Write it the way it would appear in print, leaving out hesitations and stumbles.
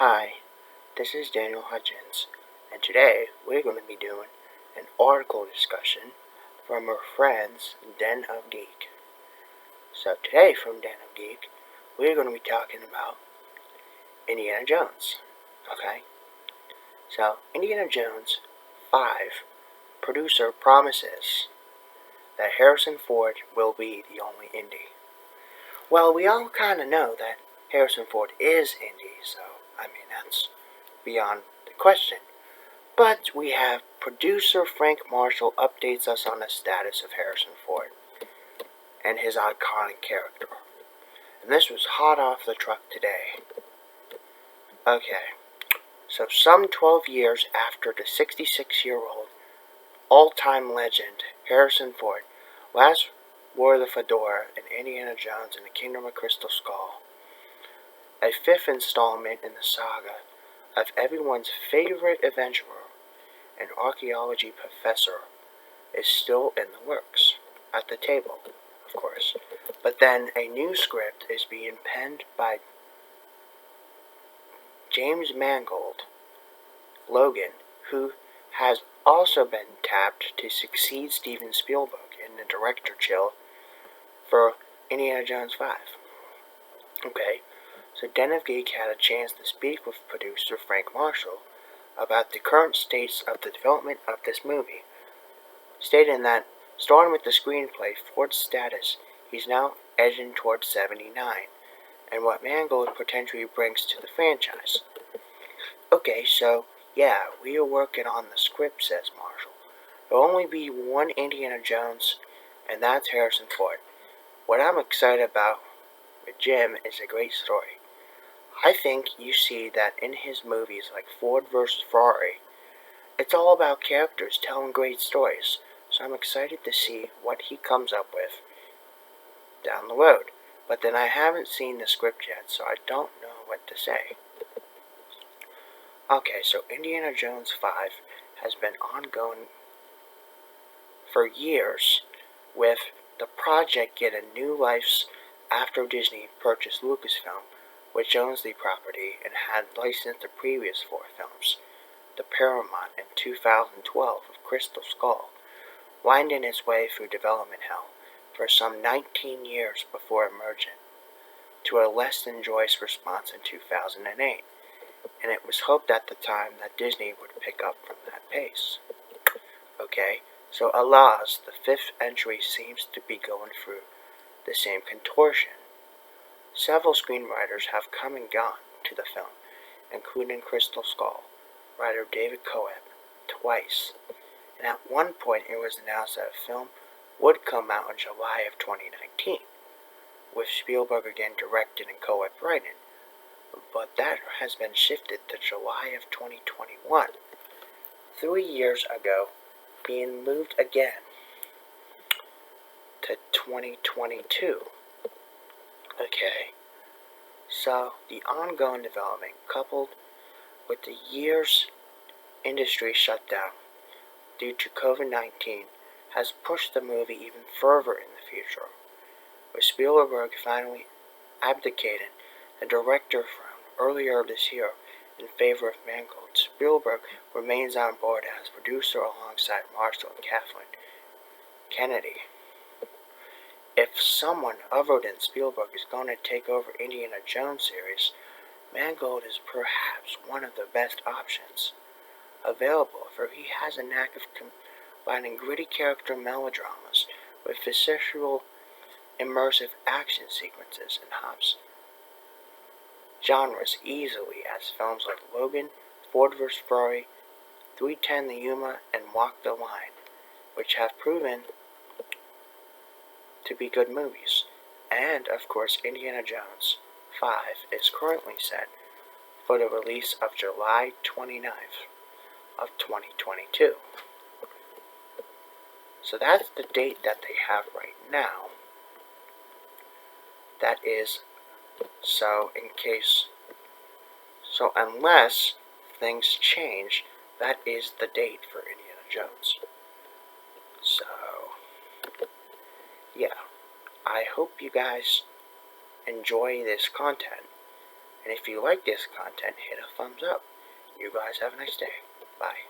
Hi, this is Daniel Hutchins, and today we're going to be doing an article discussion from our friends Den of Geek. So today from Den of Geek, we're going to be talking about Indiana Jones. Okay? So, Indiana Jones 5, producer promises that Harrison Ford will be the only Indy. Well, we all kind of know that Harrison Ford is Indy, so, that's beyond the question. But we have producer Frank Marshall updates us on the status of Harrison Ford and his iconic character. And this was hot off the truck today. Okay, so some 12 years after the 66-year-old all-time legend Harrison Ford last wore the fedora in Indiana Jones and the Kingdom of Crystal Skull, a fifth installment in the saga of everyone's favorite adventurer and archaeology professor is still in the works, at the table, of course. But then a new script is being penned by James Mangold, Logan, who has also been tapped to succeed Steven Spielberg in the director chill for Indiana Jones 5. Okay, so Den of Geek had a chance to speak with producer Frank Marshall about the current status of the development of this movie, stating that, starting with the screenplay, Ford's status, he's now edging towards 79, and what Mangold potentially brings to the franchise. Okay, so, yeah, we are working on the script, says Marshall. There'll only be one Indiana Jones, and that's Harrison Ford. What I'm excited about with Jim is a great story. I think you see that in his movies like Ford vs. Ferrari. It's all about characters telling great stories, so I'm excited to see what he comes up with down the road. But then I haven't seen the script yet, so I don't know what to say. Okay, so Indiana Jones 5 has been ongoing for years, with the project getting new life after Disney purchased Lucasfilm, which owns the property and had licensed the previous 4 films, the Paramount in 2012 of Crystal Skull, winding its way through development hell for some 19 years before emerging to a less than joyous response in 2008, and it was hoped at the time that Disney would pick up from that pace. Okay, so alas, the 5th entry seems to be going through the same contortion. Several screenwriters have come and gone to the film, including Crystal Skull writer David Coeb twice, and at one point it was announced that a film would come out in July of 2019, with Spielberg again directing and Coeb writing, but that has been shifted to July of 2021, 3 years ago, being moved again to 2022. Okay, so the ongoing development, coupled with the year's industry shutdown due to COVID-19, has pushed the movie even further in the future, with Spielberg finally abdicating the director throne earlier this year in favor of Mangold. Spielberg remains on board as producer alongside Marshall and Kathleen Kennedy. If someone other than Spielberg is going to take over Indiana Jones series, Mangold is perhaps one of the best options available, for he has a knack of combining gritty character melodramas with visceral, immersive action sequences and hops genres easily, as films like Logan, Ford vs. Ferrari, 310 the Yuma, and Walk the Line, which have proven to be good movies. And, of course, Indiana Jones 5 is currently set for the release of July 29th of 2022. So that's the date that they have right now. That is, so unless things change, that is the date for Indiana Jones. So, yeah, I hope you guys enjoy this content, And if you like this content, hit a thumbs up. You guys have a nice day. Bye.